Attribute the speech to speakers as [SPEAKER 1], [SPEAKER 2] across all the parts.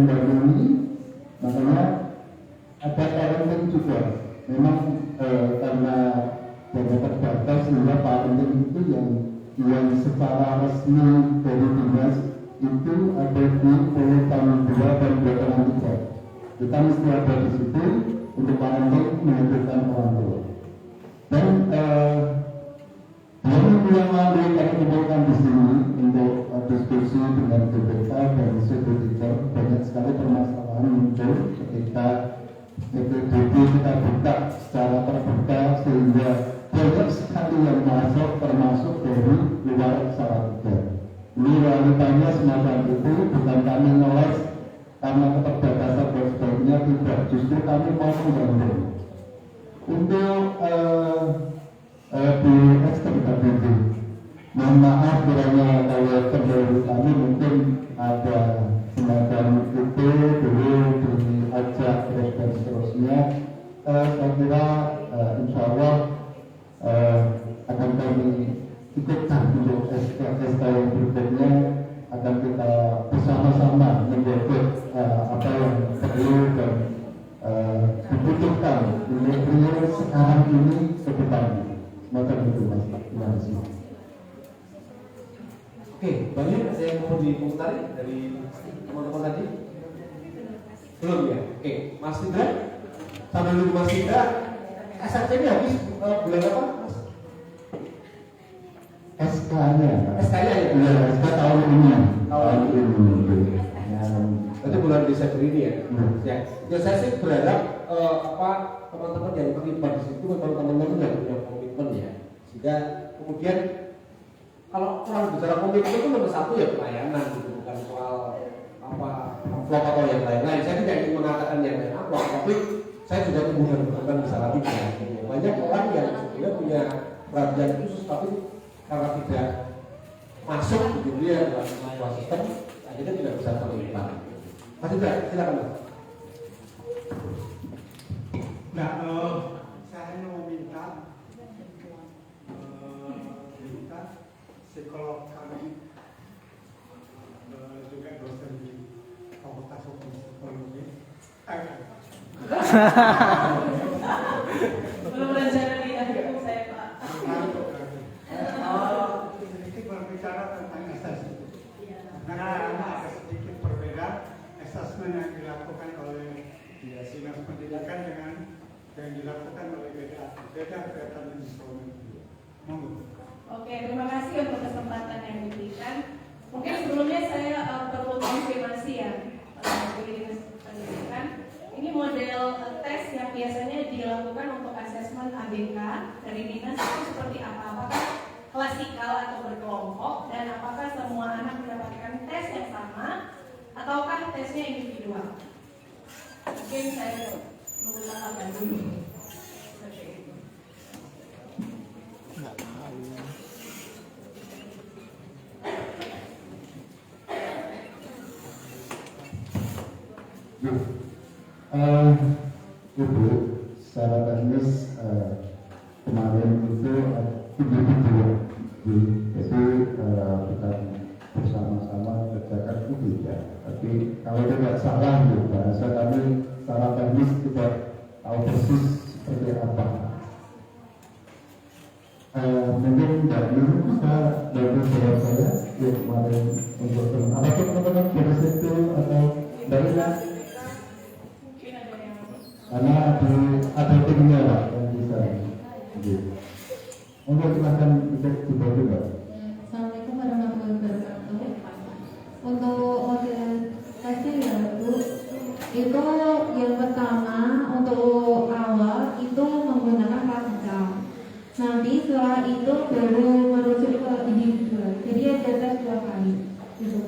[SPEAKER 1] mendahului, makanya ada parenting juga. Memang karena dana terbatas, sehingga parenting itu yang secara resmi dari dinas itu ada di Pulau Tamundua dan Belakangan 3. Kita mesti ada di situ untuk parenting menentukan orang tua. Dan yang lalu kami kumpulkan di sini untuk diskusi dengan BPK dan Sekuritas, banyak sekali permasalahan muncul ketika PPDB kita buka secara terbuka, sehingga banyak sekali yang masuk, termasuk dari luar Salatiga. Ini realitanya semacam itu, bukan kami ngeles karena keterbatasan dan sebagainya, tidak, justru kami mau membantu untuk di ekstern KBB. Mohon maaf kiranya kalau terdahulu kami mungkin ada semacam itu dulu diajak dan seterusnya. Saya kira insya Allah akan kami ikutkan untuk SK yang berikutnya, akan kita bersama-sama menjaga apa yang perlu dan dibutuhkan beliau sekarang ini ke depannya. Semacam itu Mas. Terima kasih.
[SPEAKER 2] Oke, banyak ada yang mau dikomentari dari teman-teman tadi? Belum ya? Oke, Mas Indra, sambil dulu Mas Indra, SRC ini habis bulan apa Mas?
[SPEAKER 1] SK-nya
[SPEAKER 2] ya?
[SPEAKER 1] Iya, SK tahun ini.
[SPEAKER 2] Tahun ini. Itu bulan Desember ini ya? Ya, ya saya sih berharap teman-teman yang terlibat di situ memang teman-teman yang punya komitmen ya, sehingga kemudian kalau orang bicara komitmen itu nomor satu ya pelayanan gitu, bukan soal amplop atau yang lain-lain. Saya tidak ingin mengatakan yang lain amplop, tapi saya juga bukan masalah tidak. Banyak orang yang sebenarnya punya perhatian khusus, tapi karena tidak masuk gitu ya dalam sebuah sistem, akhirnya tidak bisa terlibat. Mas Indra, silakan Mas.
[SPEAKER 3] Nah, saya mau minta psikolog kami juga dosen di Fakultas Hukum Psikologi.
[SPEAKER 4] Belum rencana di akhir saya Pak.
[SPEAKER 3] Sedikit berbicara tentang asesmen. Karena ada sedikit berbeda asesmen yang dilakukan oleh Dinas Pendidikan dengan yang dilakukan oleh beda instrumen. Monggo.
[SPEAKER 4] Oke, terima kasih untuk kesempatan yang diberikan. Mungkin sebelumnya saya perlu konfirmasi ya, dari Dinas Pendidikan. Ini model tes yang biasanya dilakukan untuk asesmen ABK dari dinas itu seperti apa? Apakah klasikal atau berkelompok, dan apakah semua anak mendapatkan tes yang sama ataukah tesnya individual? Mungkin saya menggunakan dulu.
[SPEAKER 1] Ibu, secara teknis kemarin itu individu, jadi bukan bersama-sama kerjakan itu tidak. Tapi kalau tidak salah, bahasa kami secara teknis tidak tahu persis seperti apa. Mungkin Mbak Nur bisa bantu jawab saya yang kemarin untuk teman. Apakah teman-teman dari situ atau dari mana? Karena ada timnya Pak yang bisa. Mungkin silahkan bisa dibantu Pak.
[SPEAKER 5] Assalamualaikum warahmatullahi wabarakatuh. Untuk model tesnya ya Bu, itu yang pertama untuk awal itu menggunakan klasikal. Nanti setelah itu baru merujuk ke individual. Jadi ada tes 2 kali. Gitu.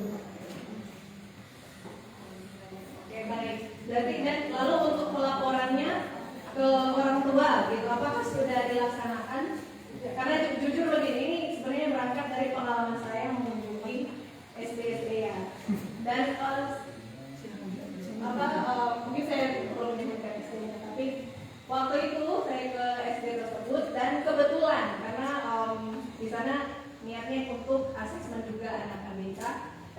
[SPEAKER 4] Oke, baik. Berarti dan lalu untuk pelaporannya ke orang tua gitu, apakah sudah dilaksanakan? Karena jujur begini, ini sebenarnya berangkat dari pengalaman saya mengunjungi SD ya. Dan mungkin saya belum menyebutkan SD-nya, tapi waktu itu saya ke SD tersebut dan kebetulan karena di sana niatnya untuk asesmen juga anak ABK,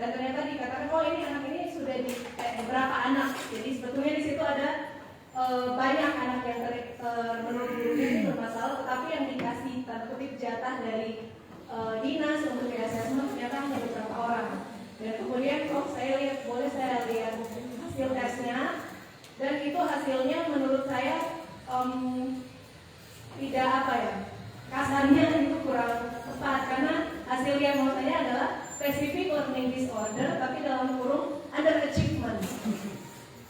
[SPEAKER 4] dan ternyata dikatakan oh ini anak ini sudah di berapa anak. Jadi sebetulnya di situ ada banyak anak yang menurut gurunya ini bermasalah, tetapi yang dikasih tanda kutip jatah dari dinas untuk di assessment ternyata hanya beberapa orang. Dan kemudian saya lihat, boleh saya lihat hasil tesnya, dan itu hasilnya menurut saya tidak apa ya, kasarnya itu kurang tepat, karena hasil yang mau saya adalah specific learning disorder tapi dalam kurung underachievement.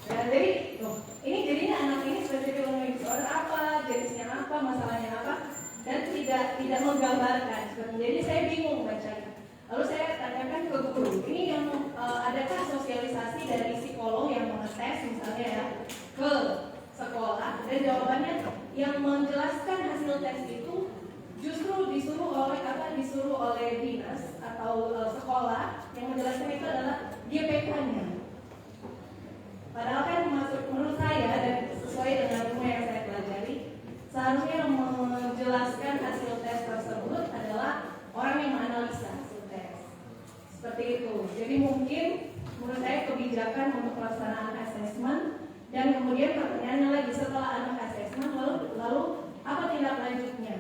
[SPEAKER 4] Ya, jadi ini jadinya anak ini specific learning disorder apa, jenisnya apa, masalahnya apa, dan tidak menggambarkan. Jadi saya bingung bacanya. Lalu saya tanyakan ke guru, ini yang adakah sosialisasi dari psikolog yang mengetes misalnya ya ke sekolah, dan jawabannya yang menjelaskan hasil tes itu justru disuruh oleh dinas atau sekolah. Yang menjelaskan itu adalah GPK-nya. Padahal kan menurut saya dan sesuai dengan ilmu yang saya pelajari, seharusnya yang menjelaskan hasil tes tersebut adalah orang yang menganalisa hasil tes. Seperti itu. Jadi mungkin menurut saya kebijakan untuk pelaksanaan asesmen, dan kemudian pertanyaannya lagi setelah anak asesmen lalu apa tindak lanjutnya?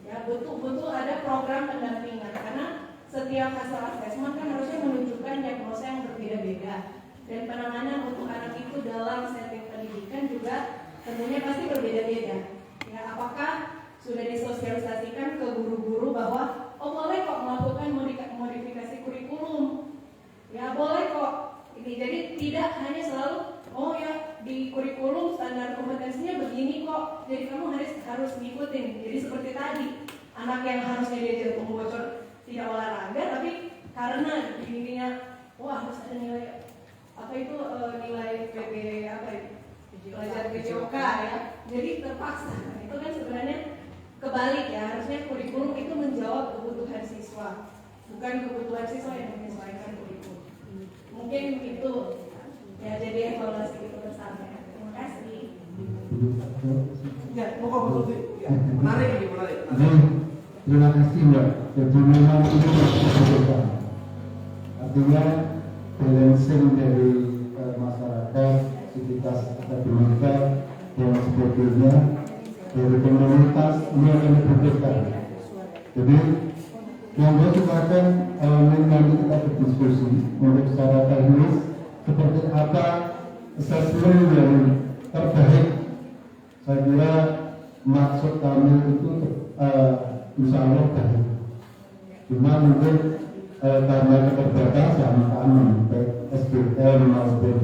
[SPEAKER 4] Ya, betul ada program pendampingan, karena setiap hasil asesmen kan harusnya menunjukkan diagnosa yang berbeda-beda, dan penanganan untuk anak itu dalam setting pendidikan juga tentunya pasti berbeda-beda. Ya, apakah sudah disosialisasikan ke guru-guru bahwa oh boleh kok melakukan modifikasi kurikulum, ya boleh kok ini, jadi tidak hanya selalu oh ya di kurikulum standar kompetensinya begini kok, jadi kamu harus ngikutin. Jadi seperti tadi, anak yang harusnya dia jantung bocor tidak olahraga, tapi karena dirinya wah harus ada nilai apa itu nilai PB apa itu belajar PJOK ya, jadi terpaksa. Itu kan sebenarnya kebalik ya, harusnya kurikulum itu menjawab kebutuhan siswa, bukan kebutuhan siswa yang menyesuaikan kurikulum. Mungkin itu ya, jadi evaluasi itu bersama. Terima kasih.
[SPEAKER 3] Ya, pokok betul. Ya, menarik.
[SPEAKER 1] Terima kasih Mbak. Jadi memang ini berbeda. Artinya balancing dari masyarakat, aktivitas akademika dan sebagainya dari komunitas ini akan dibutuhkan. Jadi monggo silakan nanti kita berdiskusi untuk secara teknis seperti apa assessment yang terbaik. Saya kira maksud kami itu insya Allah baik. Cuma mungkin karena keterbatasan kami baik SDM maupun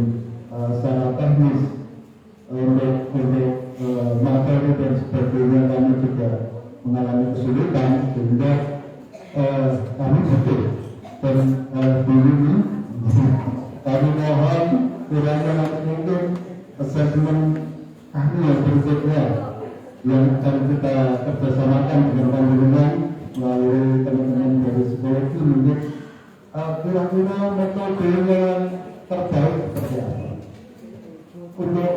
[SPEAKER 1] secara teknis untuk materi dan sebagainya kami juga mengalami kesulitan, sehingga kami butuh dan ini kami mohon kiranya nanti mungkin assessment kami yang berikutnya yang akan kita kerjasamakan dengan panjenengan melalui teman-teman dari psikologi, mungkin kira-kira metode yang terbaik seperti apa untuk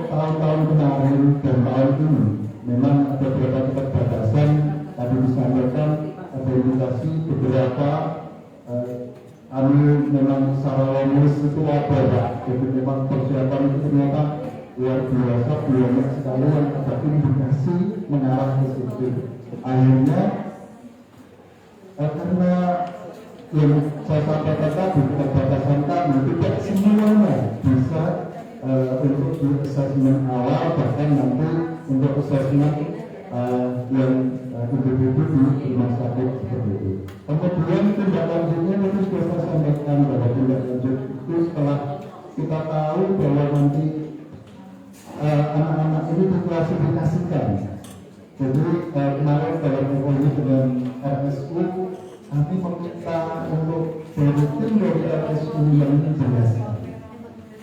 [SPEAKER 1] tahun-tahun kemarin dan tahun ini. Memang ada beberapa keterbatasan, tadi disampaikan ada indikasi beberapa kami memang secara logis itu ada, jadi memang persiapan itu ternyata luar biasa, banyak sekali yang ada indikasi mengarah ke situ. Akhirnya karena yang saya sampaikan tadi, keterbatasan kami tidak semuanya bisa untuk di assessment awal, bahkan nanti untuk assessment yang individu di rumah sakit seperti itu. Kemudian tindak lanjutnya itu sudah saya sampaikan bahwa tindak lanjut itu setelah kita tahu bahwa nanti anak-anak ini diklasifikasikan. Jadi kemarin dalam MOU dengan RSU kami meminta untuk dari tim dari RSU yang dijelaskan.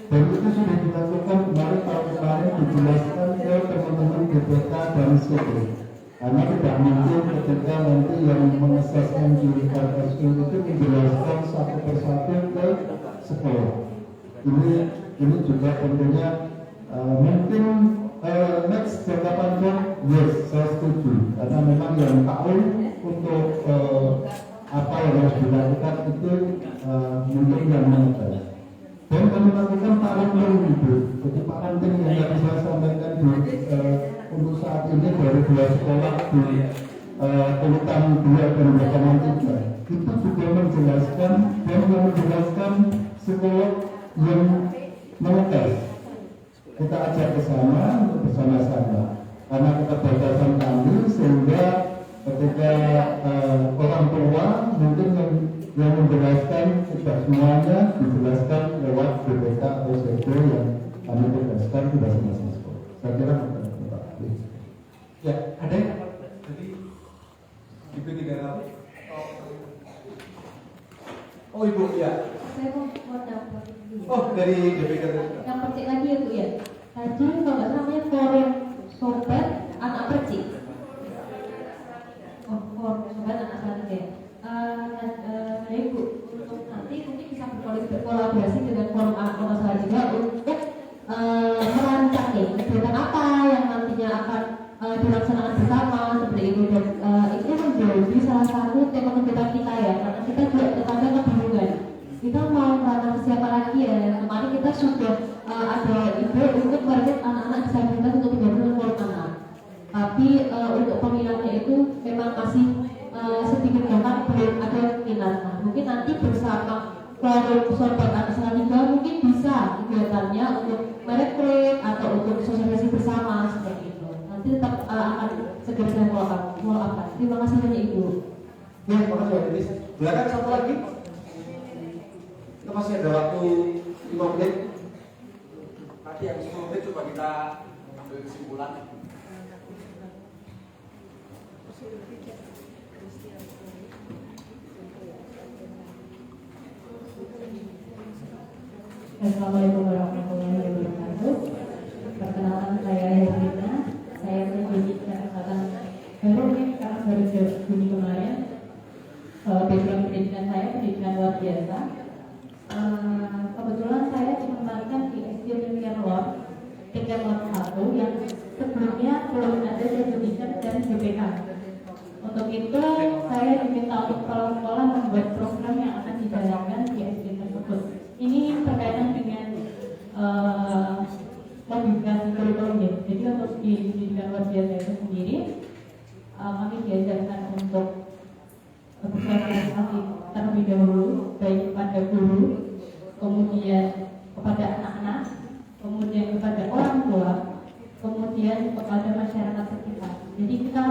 [SPEAKER 1] Dan itu sudah dilakukan kemarin dijelaskan ke teman-teman GPK dan SOP. Karena tidak mungkin ketika nanti yang mengeseskan di RSU itu menjelaskan satu persatu ke sekolah. Ini juga tentunya mungkin next jangka panjang, yes, saya setuju. Karena memang yang tahu untuk apa yang harus dilakukan dilakukan itu mungkin yang mengetes. Dan kami lakukan parenting itu. Jadi parenting yang tadi saya sampaikan untuk saat ini dari 2 sekolah di urutan 2 dan urutan 3 itu juga menjelaskan dan menjelaskan psikolog yang mengetes. Kita ajak ke sana untuk bersama-sama karena keterbatasan kami sehingga ketika orang tua mungkin yang menjelaskan tidak semuanya dijelaskan lewat BPK atau CP yang kami tugaskan tidak semua sekolah. Saya kira Pak.
[SPEAKER 2] Ya, ada yang jadi IP3 Oh Ibu, ya.
[SPEAKER 5] Saya mau dapat.
[SPEAKER 2] Oh, dari DPK.
[SPEAKER 5] Yang percik lagi ya Bu ya. Tadi kalau nggak salah namanya forum sobat anak percik. Oh, forum sobat anak percik ya. Nah Ibu, untuk nanti mungkin bisa berkolaborasi dengan forum anak masalah juga untuk merancang nih kegiatan apa yang nantinya akan dilaksanakan bersama seperti itu. Dan itu menjadi salah satu tema kegiatan kita ya, karena kita juga terkadang kebingungan. Kita mau merancang siapa lagi ya? Kemarin kita sudah ada ide untuk merekrut anak-anak disabilitas untuk menjadi forum anak. Tapi untuk pemilihannya itu memang masih sedikit bahkan belum ada minat. Nah, mungkin nanti bersama forum sobat anak selanjutnya mungkin bisa kegiatannya untuk merekrut atau untuk sosialisasi bersama seperti itu. Nanti tetap akan segera saya follow up. Terima kasih banyak Ibu.
[SPEAKER 2] Ya, terima kasih Mbak Denis. Silakan satu lagi. Kita masih ada waktu 5 menit.
[SPEAKER 6] Tadi yang 10 menit coba kita ambil kesimpulan.
[SPEAKER 5] Assalamualaikum warahmatullahi wabarakatuh. Perkenalkan saya Herlina. Saya pendidik angkatan baru karena baru Juni kemarin. Background pendidikan saya pendidikan luar biasa. Kebetulan saya menempatkan di SD Tingkat Luar 1 yang sebelumnya belum ada sertifikat dan BPK. Untuk itu saya diminta untuk sekolah-sekolah membuat program yang akan dijalankan di SD tersebut. Ini berkaitan dengan modifikasi kurikulum ya. Jadi untuk di pendidikan luar biasa itu sendiri kami diajarkan untuk bersosialisasi terlebih dahulu baik kepada guru, kemudian kepada anak-anak, kemudian kepada orang tua, kemudian kepada masyarakat sekitar. Jadi kita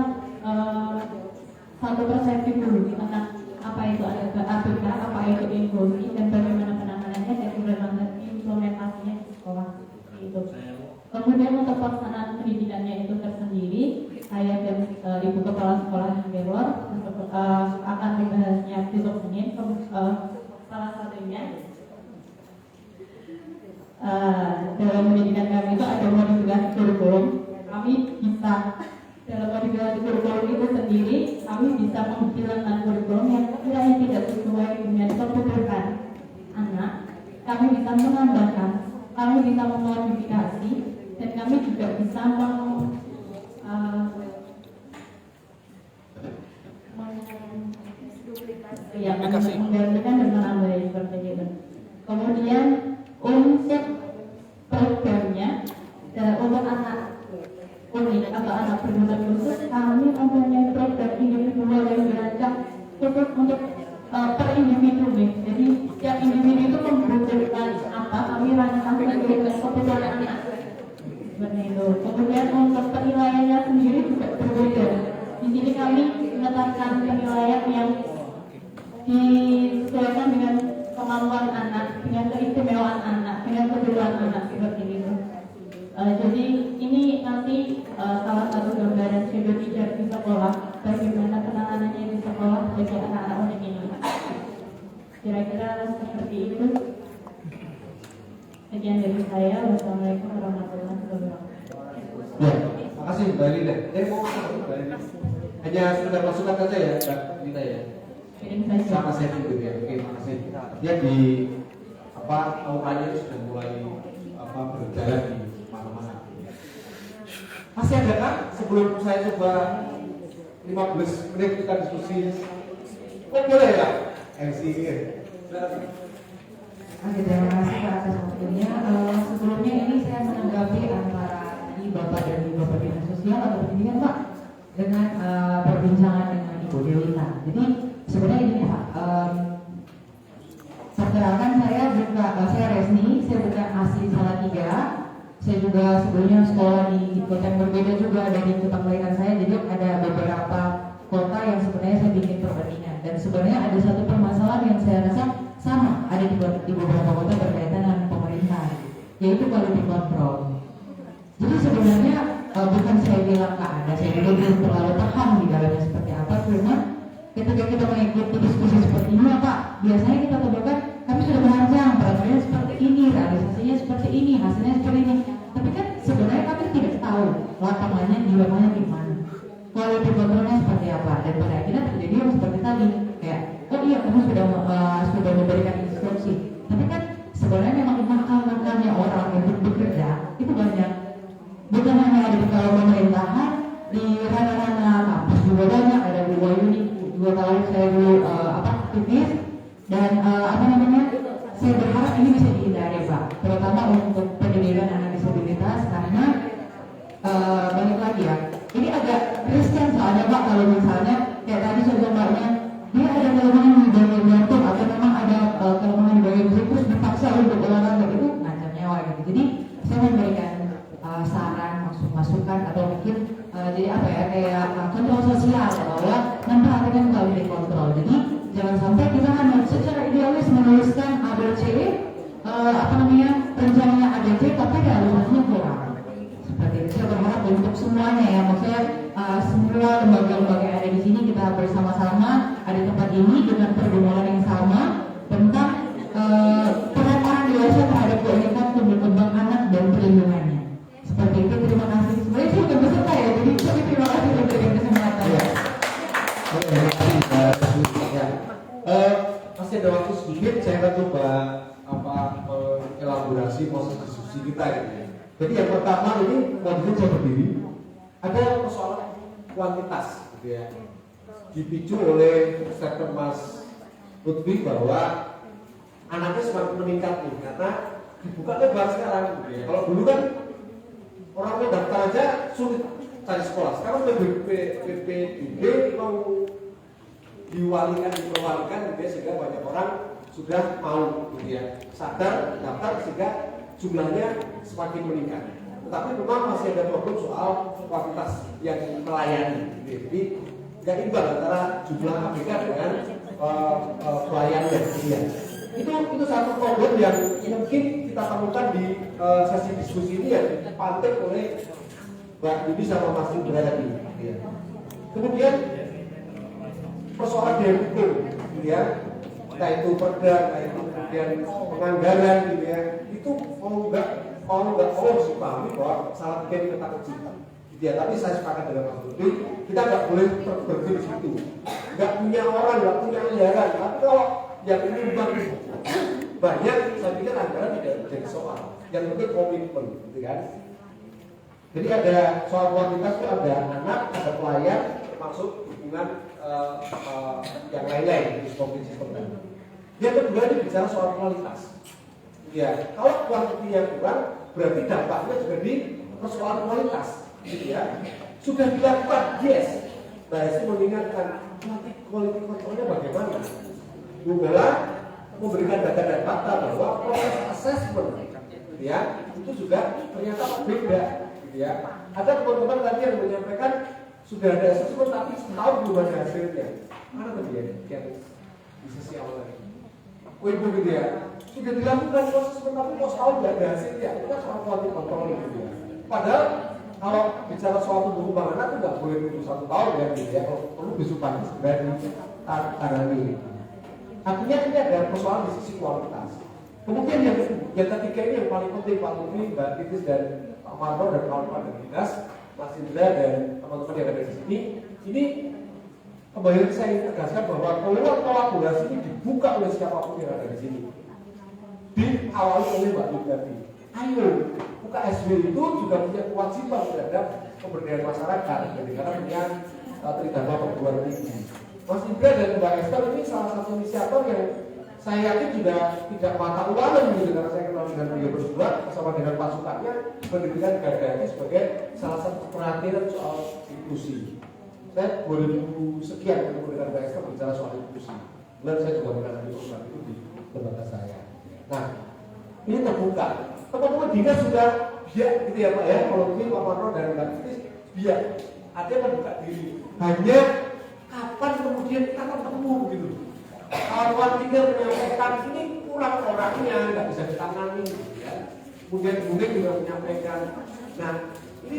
[SPEAKER 5] satu persepsi dulu tentang apa itu ABK, apa itu inklusi, dan bagaimana penanganannya dan bagaimana implementasinya di sekolah itu. Kemudian untuk pelaksanaan pendidikannya itu tersendiri, saya dan Ibu Kepala Sekolah Belor akan membahasnya besok Senin. Salah satunya dalam pendidikan kami itu ada modifikasi kurikulum. Kami bisa dalam modifikasi kurikulum itu sendiri, kami bisa menghilangkan kurikulum yang kiranya tidak sesuai dengan kebutuhan anak. Kami bisa menambahkan, kami bisa memodifikasi, dan kami juga bisa menggantikan dan menambah seperti itu. Kemudian untuk programnya untuk anak unik atau anak berkebutuhan khusus, kami mempunyai program individual yang dirancang khusus untuk per individu nih. Jadi setiap individu itu membutuhkan apa, kami rancang sesuai kebutuhan anak seperti itu. Kemudian untuk penilaiannya sendiri juga berbeda. Di sini kami menetapkan penilaian yang disesuaikan dengan kemampuan anak, dengan keistimewaan anak, dengan kebutuhan anak seperti itu. Jadi ini nanti salah satu gambaran shadow teacher di sekolah, bagaimana penanganannya di sekolah bagi anak-anak unik ini. Kira-kira seperti itu. Sekian dari saya. Wassalamualaikum warahmatullahi wabarakatuh.
[SPEAKER 2] Ya, makasih Mbak Lina. Hanya sekedar masukan saja ya, Mbak Lina ya. Sama saya juga ya. Oke, makasih. Dia di aukanya itu sudah mulai berjalan di mana-mana. Masih ada kan? Sebelum saya coba 15 menit kita diskusi. Oh boleh ya? MC ini.
[SPEAKER 7] Oke, terima kasih Pak atas waktunya. Sebelumnya ini saya menanggapi antara Bapak dan Bapak Dinas Sosial atau Pendidikan Pak dengan perbincangan dengan Ibu Delita. Jadi sebenarnya ini Pak, perkenalkan saya Resni, saya bukan asli Salatiga. Saya juga sebelumnya sekolah di kota yang berbeda juga dari kota kelahiran saya. Jadi ada beberapa kota yang sebenarnya saya bikin perbandingan. Dan sebenarnya ada satu permasalahan yang saya rasa sama ada di beberapa kota berkaitan dengan pemerintah, yaitu quality control. Jadi sebenarnya bukan saya bilang nggak ada, saya juga belum terlalu paham di dalamnya seperti apa. Cuma ketika kita mengikuti diskusi seperti ini, Pak, biasanya kita temukan kami sudah merancang peraturannya seperti ini, realisasinya seperti ini, hasilnya seperti ini. Tapi kan sebenarnya kami tidak tahu lapangannya di lapangan di mana, quality controlnya seperti apa. Dan pada akhirnya terjadi yang seperti tadi, kayak oh iya kamu sudah memberikan instruksi, tapi kan sebenarnya memang nakal-nakalnya orang yang bekerja itu banyak. Bukan hanya ada di kalau pemerintahan, di ranah-ranah kampus juga banyak. Ada di Wayuni juga tahu saya dulu aktivis dan saya berharap ini bisa dihindari Pak, terutama untuk pendidikan anak disabilitas karena balik lagi ya, ini agak riskan soalnya Pak kalau misalnya kayak tadi contohnya dia ada kelemahan di bagian jantung atau memang ada kelemahan di bagian terus dipaksa untuk olahraga itu ngancam nyawa gitu. Jadi saya memberikan saran, masukan atau mungkin jadi apa ya kayak kontrol sosial bahwa memperhatikan quality control. Jadi jangan sampai kita hanya secara idealis menuliskan ABC rencananya ABC tapi realisasinya kurang. Seperti itu saya berharap untuk semuanya ya, maksudnya semua lembaga-lembaga yang ada di sini kita bersama-sama ada tempat ini dengan pergumulan yang sama tentang peran dewasa terhadap keunikan tumbuh kembang anak dan perlindungannya. Seperti itu, terima kasih. Sebenarnya saya sudah beserta ya, jadi terima kasih sudah berikan kesempatan.
[SPEAKER 2] Masih ada waktu sedikit, saya akan coba elaborasi proses diskusi kita gitu ya. Jadi yang pertama ini kondisi saya berdiri, ada persoalan kuantitas gitu ya, dipicu oleh statement Mas Lutfi bahwa anaknya semakin meningkat nih karena dibuka lebar sekarang gitu ya. Kalau dulu kan orang mau daftar aja sulit cari sekolah, sekarang PPDB mau diperwalikan gitu ya, sehingga banyak orang sudah mau gitu ya, sadar daftar sehingga jumlahnya semakin meningkat. Tetapi memang masih ada problem soal kualitas yang melayani gitu ya. Jadi nggak imbang antara jumlah ABK dengan pelayannya gitu ya. Itu satu problem yang mungkin kita temukan di sesi diskusi ini yang dipantik oleh Mbak Yudi sama Mas Indra tadi gitu ya. Kemudian persoalan daya dukung gitu ya, entah itu perda, entah itu kemudian penganggaran gitu ya, itu mau nggak harus dipahami bahwa salah tiga kita kecil gitu ya. Tapi saya sepakat dengan Mas Lutfi, kita nggak boleh berhenti di situ, nggak punya orang, nggak punya anggaran. Tapi kalau yang menyumbang banyak, saya pikir anggaran tidak menjadi soal. Yang penting komitmen gitu kan. Jadi ada soal kuantitas itu ada anak, ada pelayan, termasuk hubungan yang lain-lain di sistem tadi. Yang kedua ini bicara soal kualitas. Ya, kalau kuantitinya kurang, berarti dampaknya juga di persoalan kualitas, gitu ya. Sudah dilakukan, yes. Nah, saya mengingatkan quality controlnya bagaimana. Google memberikan data dan fakta bahwa proses assessment, gitu ya, itu juga ternyata beda, gitu ya. Ada teman-teman tadi yang menyampaikan sudah ada assessment tapi setahun belum ada hasilnya. Mana tadi ya yang di sisi awal lagi? Ibu gitu ya, sudah dilakukan proses tapi kok setahun nggak ada hasilnya. Itu kan soal quality control gitu ya. Padahal kalau bicara soal tumbuh kembang anak itu nggak boleh tunggu 1 tahun ya, gitu ya. Kalau perlu besok pagi segera ditangani. Artinya ini ada persoalan di sisi kualitas. Kemudian yang ketiga ini yang paling penting, Pak Lutfi, Mbak Titis dan Pak Marno dan kawan-kawan dari dinas, Mas Indra dan teman-teman yang ada di sini, ini kembali saya tegaskan bahwa peluang kolaborasi ini dibuka oleh siapapun yang ada di sini. Diawali oleh Mbak Lutfi. Ayo, UKSW itu juga punya kewajiban terhadap pemberdayaan masyarakat, karena punya tridharma perguruan tinggi. Mas Indra dan Mbak Esther ini salah satu inisiator yang saya yakin juga tidak mata uangan gitu, karena saya kenal dengan beliau berdua bersama dengan pasukannya mendirikan Garda sebagai salah satu perhatian soal inklusi. Saya 2000 sekian ketemu dengan Mbak Esther bicara soal inklusi. Kemudian saya juga menangani program itu di lembaga saya. Nah, ini terbuka. Teman-teman dinas sudah biak gitu ya Pak ya, kalau ini Pak Marno dan Mbak Titis biak. Ada yang membuka diri. Hanya kapan kemudian kita ketemu gitu. Kawan tinggal menyampaikan ini kurang orangnya, nggak bisa ditangani gitu ya. Kemudian juga menyampaikan. Nah, ini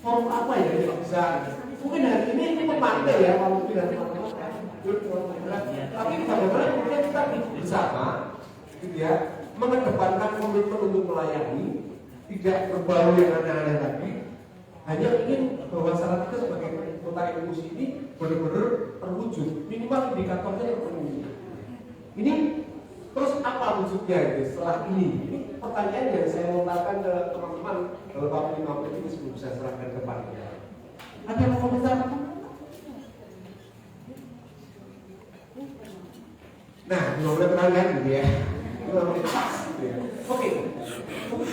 [SPEAKER 2] forum apa ya yang bisa? Mungkin hari ini memantai ya, kalau mungkin dari teman-teman. Tapi bagaimana kemudian kita bersama, gitu ya, mengedepankan komitmen untuk melayani, tidak berbau yang aneh-aneh lagi, hanya ingin bahwa syarat kita sebagai kota inklusi ini benar-benar terwujud, minimal indikatornya terpenuhi. Ini terus apa wujudnya gitu, setelah ini? Ini pertanyaan yang saya lontarkan ke teman-teman dalam waktu 5 menit ini sebelum saya serahkan ke Pak. Ada yang mau komentar? Nah, 5 menit terakhir gitu ya. 5 menit pas gitu ya. Oke.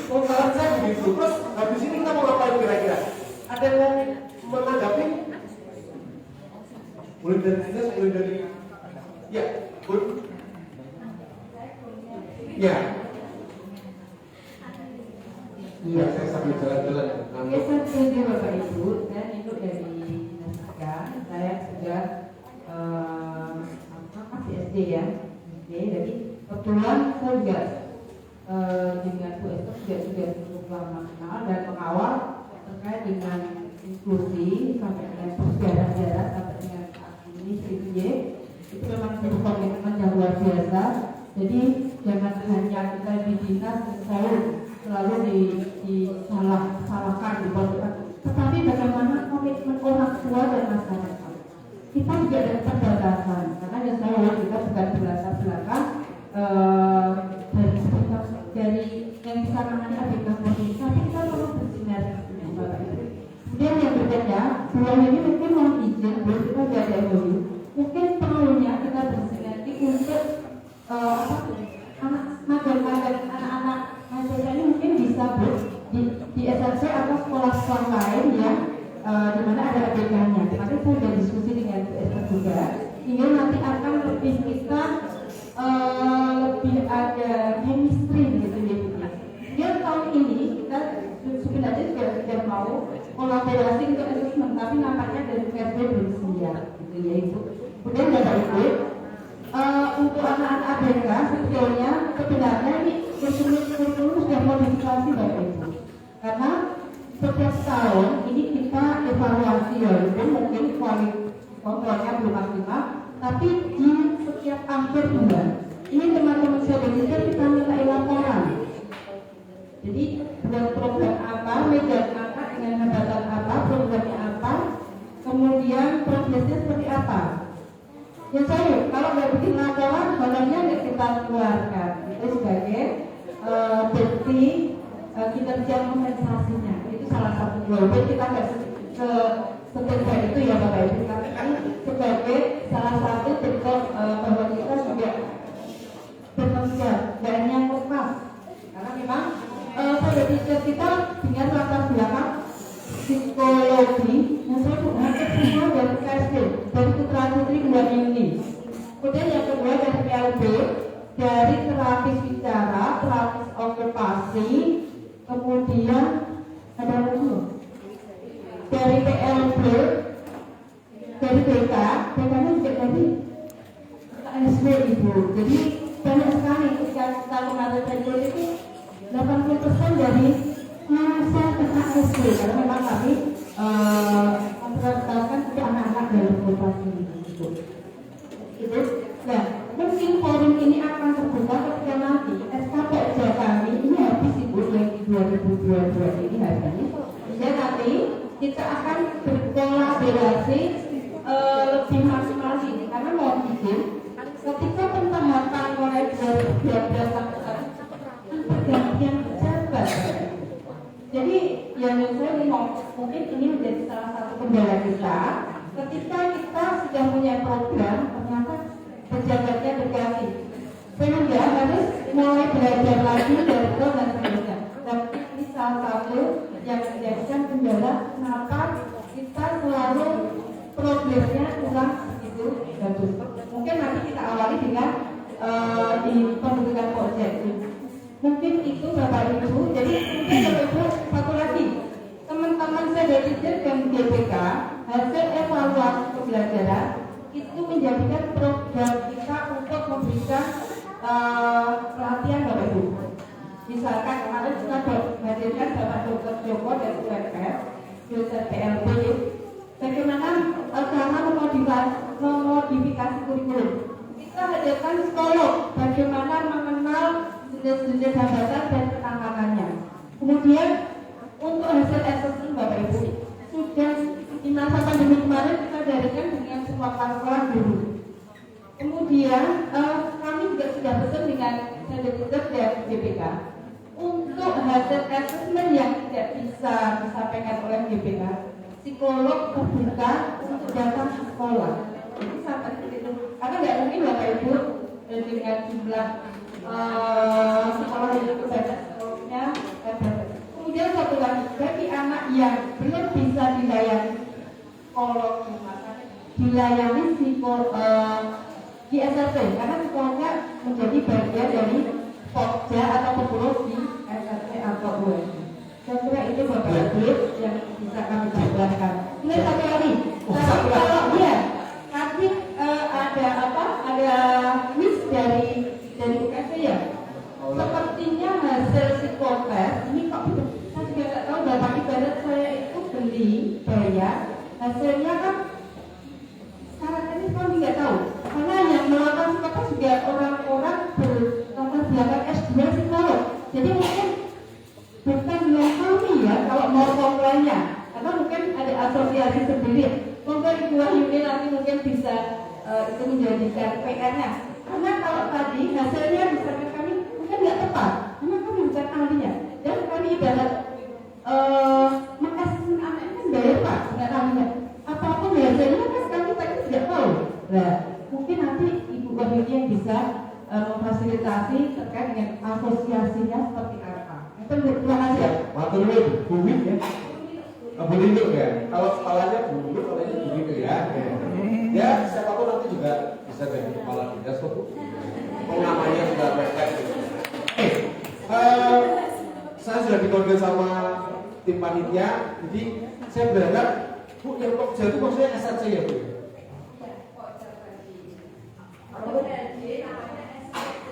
[SPEAKER 2] Lontaran saya begitu. Terus habis ini kita mau ngapain kira-kira? Ada yang mau menanggapi? Mulai dari dinas, mulai dari ya, boleh. Ya. Iya, saya sambil jalan-jalan.
[SPEAKER 7] Oke, saya setuju Bapak Ibu. Saya ikut dari Dinas Marga. Saya sudah masih SD ya. SD, jadi kebetulan saya juga dengan Bu Esther juga cukup lama kenal dan mengawal terkait dengan inklusi sampai dengan sejarah-sejarah sampai dengan ini CPY itu memang sebuah komitmen yang luar biasa. Jadi jangan hanya kita di dinas selalu disalahkan, dibolehkan, tetapi bagaimana komitmen orang tua dan masyarakat. Kita juga ada keterbatasan karena yang saya kita bukan berlatar belakang dari yang bisa menangani ABK Polri, tapi kita perlu bersinergi dengan Bapak Ibu. Kemudian yang berbeda, sebelum ini mungkin mohon izin, belum kita tidak ada MOU, mungkin perlunya kita bersinergi untuk anak-anak mahasiswa ini mungkin bisa di SLC atau sekolah-sekolah lain ya, di mana ada ABK-nya. Nanti saya sudah diskusi dengan Bu Esther juga, hingga nanti akan lebih kita lebih ada chemistry gitu ya. Dia tahun ini kita sebenarnya sudah mau kolaborasi untuk assessment, tapi nampaknya dari PSB belum siap gitu ya Ibu. Kemudian Bapak Ibu, untuk anak-anak ABK sebetulnya sebenarnya ini kurikulum sudah modifikasi Bapak Ibu, karena setiap tahun ini kita evaluasi walaupun mungkin kontrolnya belum maksimal, tapi di setiap akhir bulan ini teman-teman saya belajar kita minta laporan. Jadi dengan program apa, medan apa, dengan hambatan apa, programnya apa, kemudian progresnya seperti apa. Ya saya, kalau nggak bikin laporan, honornya nggak kita keluarkan. Itu sebagai bukti kinerja kompensasinya. Itu salah satu walaupun kita nggak seperti itu ya Bapak Ibu, tapi sebagai salah satu bentuk bahwa kita juga bekerja dan yang lepas. Karena memang pada teacher kita dengan latar belakang psikologi, musuh hampir semua dari KSD, dari Putra Putri 2 ini. Kemudian yang kedua dari PLB, dari terapis bicara, terapis okupasi, kemudian ada lagi dari PLB, dari BK, BK-nya juga dari KSD Ibu. Jadi banyak sekali ketika kita mengatur pendidikan itu 80% dari masa KSD, karena memang kami memperkenalkan ke anak-anak dalam operasi itu. Nah, mungkin forum ini akan terbuka ketika nanti SKPJ kami ini habis Ibu yang di 2022 ini harganya. Sehingga nanti kita akan berkolaborasi lebih maksimal ini, karena mohon izin ketika pentahapan mulai 2012 sampai sekarang pergantian pejabat. Jadi yang saya mungkin ini menjadi salah satu kendala kita ketika kita
[SPEAKER 5] sudah punya program, ternyata pejabatnya berganti. Sehingga harus mulai belajar lagi dari nol dan sebagainya. Dan ini salah satu yang menjadikan kendala kenapa kita selalu progresnya kurang begitu bagus. Mungkin nanti kita awali dengan di pembentukan proyek. Mungkin itu Bapak Ibu. Jadi mungkin Bapak Ibu satu lagi, teman-teman saya dan GPK hasil evaluasi pembelajaran itu menjadikan program kita untuk memberikan pelatihan Bapak Ibu. Misalkan kemarin kita hadirkan Bapak Dr. Joko dari UMR, dosen PLB, bagaimana cara memodifikasi kurikulum. Kita hadirkan psikolog, bagaimana mengenal jenis-jenis hambatan dan penanganannya. Kemudian untuk hasil assessment Bapak Ibu, sudah di masa pandemi kemarin kita hadirkan dengan semua kelas guru. Kemudian kami juga sudah pesan dengan Sedekut dan GPK untuk hasil assessment yang tidak bisa disampaikan oleh GPK, psikolog terbuka untuk datang ke sekolah. Ini sampai itu, karena nggak mungkin Bapak Ibu dengan jumlah sekolah yang banyak psikolognya. Kemudian satu lagi, bagi anak yang belum bisa dilayani psikolog, dilayani di SRT, karena psikolognya menjadi bagian dari Pokja atau pengurus di SRT atau UMR. Saya kira itu Bapak Ibu yang bisa kami jabarkan. Ini satu lagi, kalau dia nanti ada list dari UKC ya. Sepertinya hasil psikotes ini kok saya juga nggak tahu Bapak ibarat saya itu beli bayar hasilnya kan sekarang ini kami nggak tahu karena yang melakukan psikotes juga orang-orang berlatar belakang S2 psikolog. Jadi mungkin bukan yang kami ya kalau mau komplainnya karena mungkin ada asosiasi sendiri. Mungkin Ibu Wahyuni nanti mungkin bisa itu menjadikan PR-nya. Karena kalau tadi hasilnya misalkan kami mungkin nggak tepat, karena kami bukan ahlinya dan kami ibarat mengasih anak itu bayar Pak, nggak ahlinya. Apapun hasilnya kan kami tadi tidak tahu. Nah, mungkin nanti Ibu Wahyuni yang bisa memfasilitasi terkait dengan asosiasinya seperti apa. Terima kasih ya.
[SPEAKER 2] Matur nuwun, bumi ya. Bu Lindo ya. Kalau kepalanya Bu Lindo, kalau ini Bu Lindo ya. Ya, siapapun nanti juga bisa jadi kepala dinas kok Bu. Namanya sudah perfect. Saya sudah dikoordinir sama tim panitia, jadi saya berharap Bu yang Pokja itu maksudnya SRC ya Bu?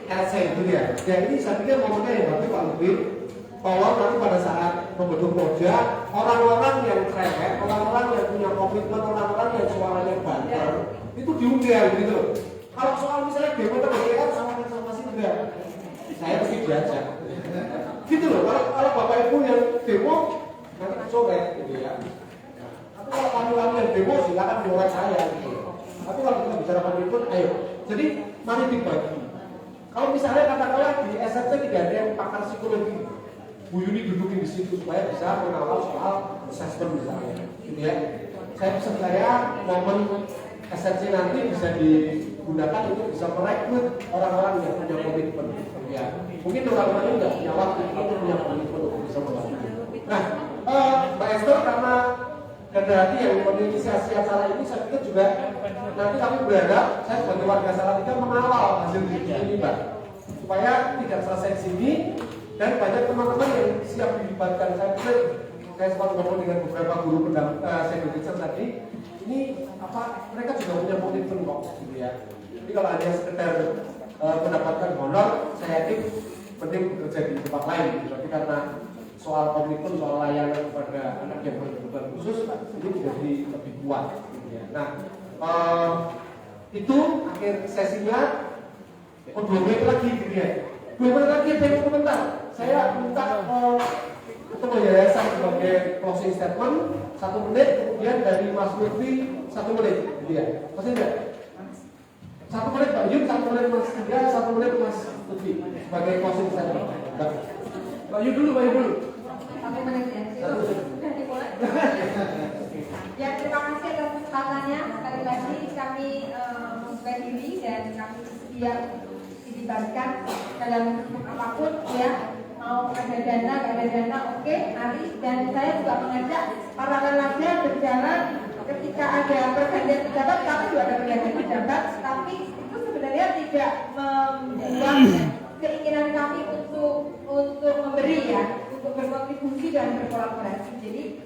[SPEAKER 2] SC itu ya. Ya ini saya pikir momennya yang berarti Pak Lutfi bahwa nanti pada saat membentuk Pokja, orang-orang yang cerewet, orang-orang yang punya komitmen, orang-orang yang suaranya banter itu diundang gitu. Kalau soal misalnya demo terdekat sama sih enggak, saya mesti diajak. Gitu loh. Kalau Bapak Ibu yang demo nanti sore gitu ya. Tapi kalau kami yang demo silakan diorang saya gitu. Tapi kalau kita bicara komitmen, ayo. Jadi mari dibagi. Kalau misalnya katakanlah di SRC tidak ada yang pakar psikologi, Bu Yuni dudukin di situ supaya bisa mengawal soal assessment misalnya, gitu ya. Saya momen SRC nanti bisa digunakan untuk bisa merekrut orang-orang yang punya komitmen, ya. Mungkin orang-orang ini nggak punya waktu, tapi punya komitmen untuk bisa membantu. Nah, Mbak Esther karena dari hati yang menginisiasi acara ini, saya pikir juga nanti kami berharap saya sebagai warga Salatiga mengawal hasil ini, Mbak, supaya tidak selesai di sini. Dan banyak teman-teman yang siap dilibatkan. Saya pikir saya sempat ngomong dengan beberapa guru pendamping tadi. Ini mereka juga punya komitmen kok, gitu ya. Jadi kalau hanya sekedar mendapatkan honor, saya yakin penting bekerja di tempat lain. Gitu. Tapi karena soal komitmen, soal layanan kepada anak yang berkebutuhan khusus, ini menjadi lebih kuat. Gitu ya. Nah, itu akhir sesinya. 2 menit lagi, gitu ya. 2 menit lagi ada komentar. Saya minta Ketua Yayasan sebagai closing statement 1 menit, kemudian dari Mas Lutfi 1 menit, gitu ya. Masih enggak? 1 menit Pak Yun, 1 menit Mas Tiga, 1 menit Mas Lutfi sebagai closing statement. Pak Yun dulu, Pak Yun dulu.
[SPEAKER 5] 1 menit ya.
[SPEAKER 2] Sudah
[SPEAKER 5] dimulai.
[SPEAKER 8] Ya, terima kasih atas kesempatannya. Sekali lagi kami membuka diri dan kami sedia dilibatkan dalam bentuk apapun ya. Mau ada dana, nggak ada dana, oke, mari. Dan saya juga mengajak para remaja berjalan ketika ada pergantian pejabat, kami juga ada pergantian pejabat, tapi itu sebenarnya tidak membuang keinginan kami untuk memberi ya, untuk berkontribusi dan berkolaborasi. Jadi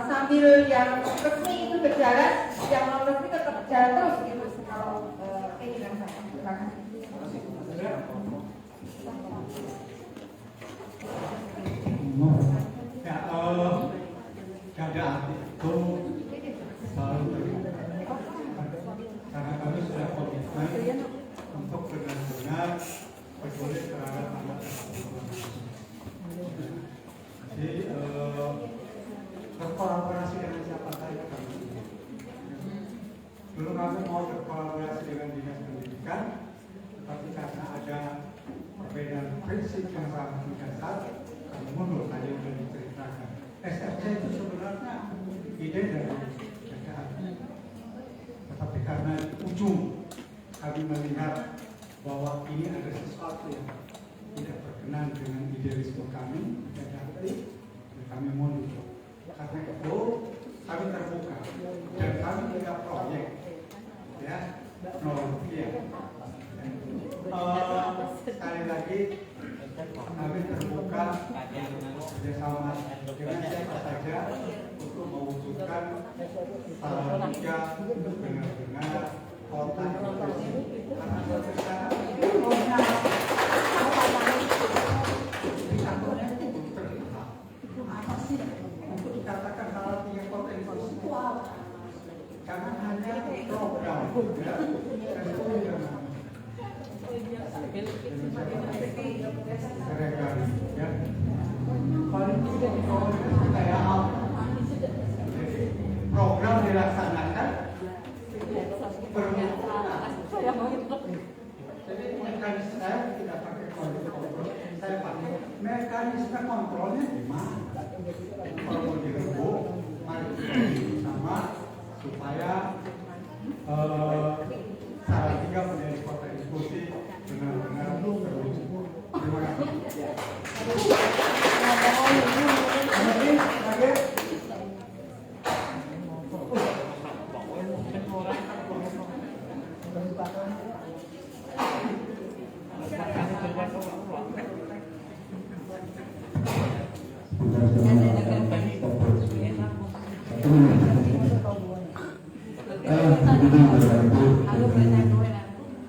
[SPEAKER 8] sambil yang resmi itu berjalan, yang non resmi tetap jalan terus gitu. Kalau keinginan saya. Terima kasih.
[SPEAKER 3] Ya, ada arti itu selalu karena kami sudah komitmen untuk benar-benar peduli terhadap anak-anak. Jadi berkolaborasi dengan siapa saja kami. Dulu kami mau berkolaborasi dengan dinas pendidikan, tetapi karena ada perbedaan prinsip yang sangat mendasar, kami mundur tadi sudah diceritakan. SRC itu sebenarnya ide dari kerajaan, tetapi karena di ujung kami melihat bahwa ini ada sesuatu yang tidak berkenan dengan idealisme kami, jadi kami mundur. Karena itu kami terbuka dan kami punya proyek, ya, rupiah. Sekali lagi kami terbuka bersama dengan siapa saja untuk mewujudkan Salatiga benar-benar kota inklusif. Karena sekarang disatunya itu belum terlihat. Apa sih untuk dikatakan Salatiga kota inklusif itu apa? Jangan hanya program, ya, dan program. Seragam, ya. Paling tidak kayak apa? Jadi program dilaksanakan jadi mekanisme saya tidak pakai kontrol, saya pakai mekanisme kontrolnya di mana? Kalau mau dirembuk, mari kita sama supaya Salatiga menjadi kota inklusif benar-benar terwujud. Terima kasih.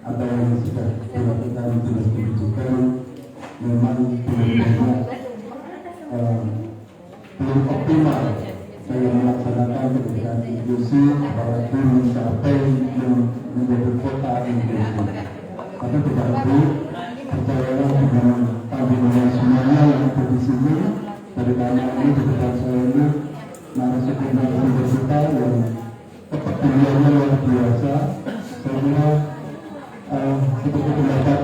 [SPEAKER 1] Apa yang sudah dilakukan dinas pendidikan memang belum optimal dalam melaksanakan pendidikan inklusi, apalagi mencapai menjadi kota inklusi. Tapi tetapi percayalah dengan panjenengan semuanya yang ada di sini, dari mana ini di depan saya ini narasumber kita yang kepeduliannya luar biasa. Saya kira seperti pendapat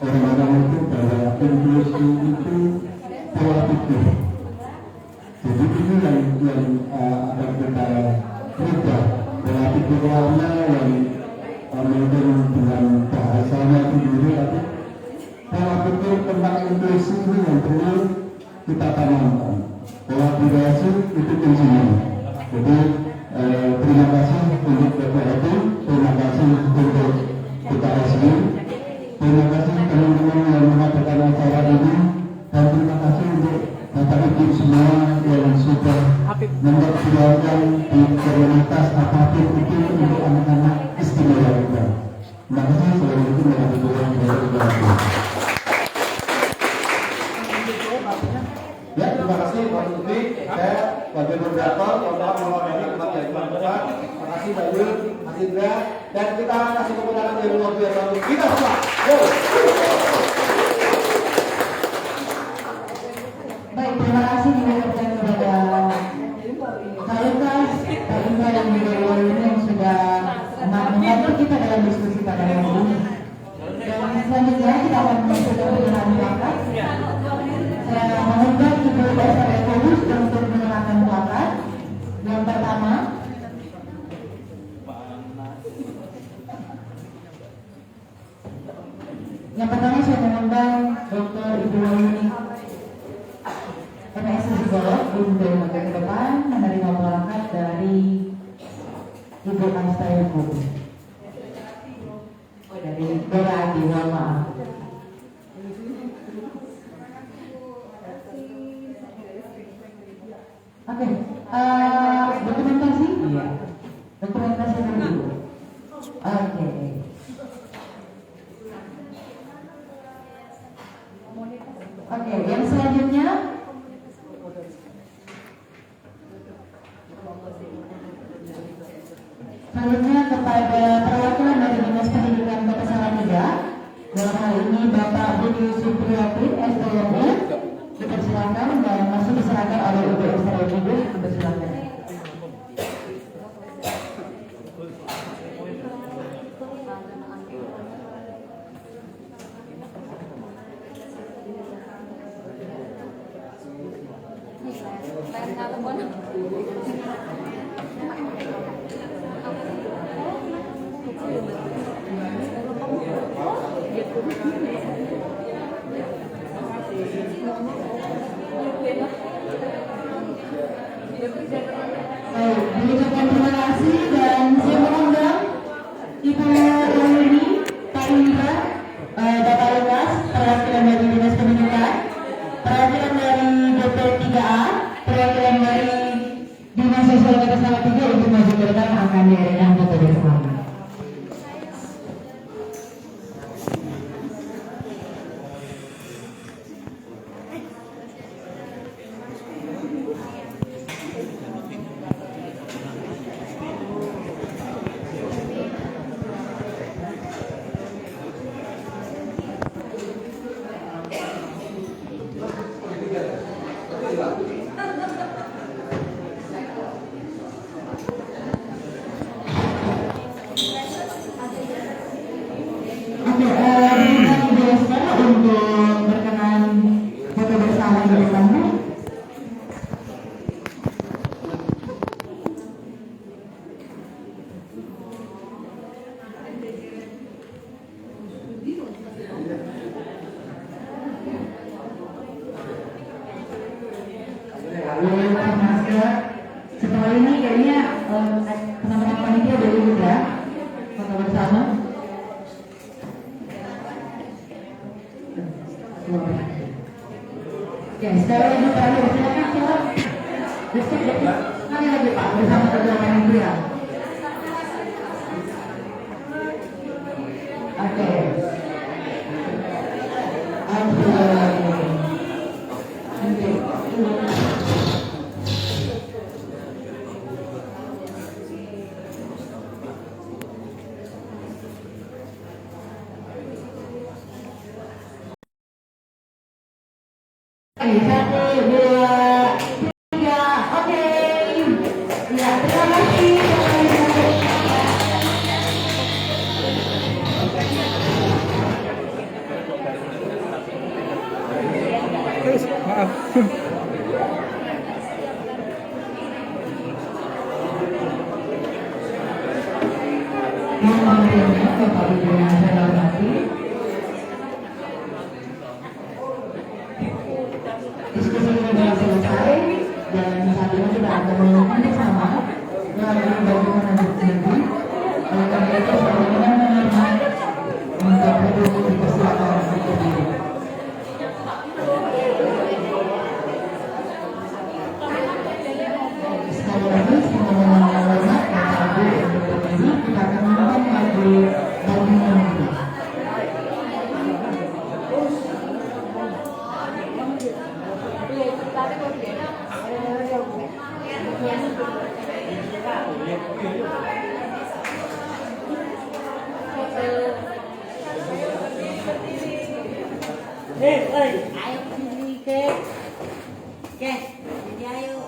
[SPEAKER 1] orang-orang itu bahwa inklusi itu pola pikir. Jadi ini yang akan kita ubah, pola pikir lama yang mungkin dengan bahasanya sendiri, tapi pola pikir tentang inklusi ini yang perlu kita tanamkan. Kolaborasi itu kuncinya. Jadi terima kasih untuk BPRT, terima kasih untuk BKSI, terima kasih teman-teman yang mengadakan acara ini, dan terima kasih untuk Bapak Ibu semua yang sudah memperjuangkan di komunitas apapun itu untuk anak-anak istimewa kita. Terima kasih. Assalamualaikum warahmatullahi wabarakatuh.
[SPEAKER 2] Ya, terima kasih Pak Lutfi. Saya sebagai moderator, mohon dari tempat dari Bapak. Terima kasih Mbak Yul, Mas Indra, dan kita kasih kemenangan yang luar biasa untuk kita semua. Yo.
[SPEAKER 7] Baik, terima kasih diucapkan kepada Pak Lukas, Pak Indra dan juga Iwan yang sudah membantu kita dalam diskusi pada hari ini. Dan selanjutnya kita akan masuk ke penyerahan bakat. Saya mengundang Ibu Desa Rekolus untuk menyerahkan bakat. Yang pertama Yang pertama saya mengundang Dr. Ibu Wahyuni MSc Psikolog untuk ke depan menerima pelakat dari Ibu Astayuku. Oh, dari Dora Adi, mohon maaf. Oke, dokumentasi? Iya. Dokumentasi dulu. Oke. Oke, yang selanjutnya kepada perwakilan dari Dinas Pendidikan Kota Salatiga, dalam hal ini Bapak Budi Supriyatri, SPMU, dipersilakan dan masih diserahkan oleh Ibu Esther Ibu, dipersilakan. Mengucapkan terima kasih dan saya mengundang Ibu Wahyuni, Pak Indra, Bapak Lukas, perwakilan dari Dinas Pendidikan, perwakilan dari DP3A, perwakilan dari Dinas Sosial Kota Salatiga untuk maju ke depan akan diadakan foto bersama. Untuk berkenan foto bersama di depannya. Setelah ini kayaknya teman-teman panitia boleh juga foto bersama. Ya, sekarang lagi terakhir, silakan silakan. Sekali lagi Pak, bersama kedua panitia. Oke. Satu, dua, tiga, oke. Ya, terima kasih.
[SPEAKER 3] Maaf.
[SPEAKER 7] Bapak Ibu yang saya hormati, diskusi ini sudah selesai dan saat ini kita akan melakukan bersama melalui bagaimana nanti. Oleh karena itu saya ingin menghormat untuk berdiri dipersilakan untuk berdiri. Sekali lagi saya mohon hormat Bapak Ibu untuk berdiri. Kita akan melakukan maju bagaimana nanti.
[SPEAKER 9] Ayo sini ke, jadi ayo.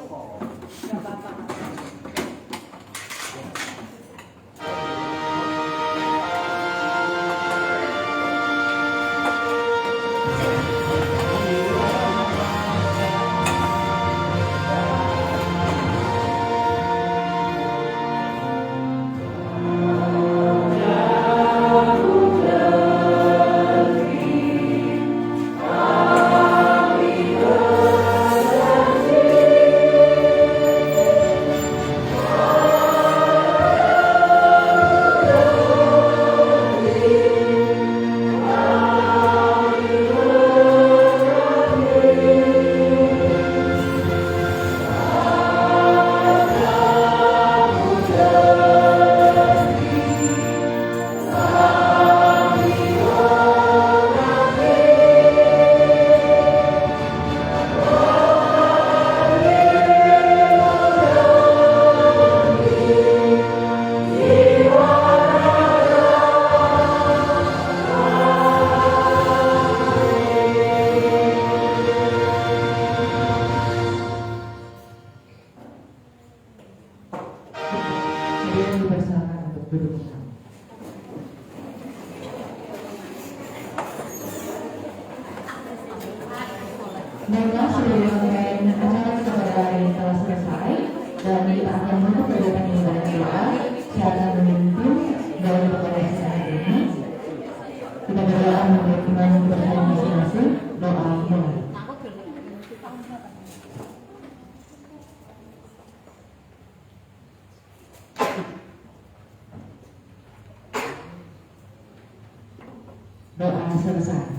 [SPEAKER 9] Gak apa-apa.
[SPEAKER 7] Jauh Baiklah, sebelum rangkaian acara kita pada hari ini telah selesai dan kita akan menutup kegiatan ini dengan doa. Saya akan memimpin dalam kepada acara ini. Kita berdoa menurut iman kepada masing-masing. Doa mulai. Doa selesai.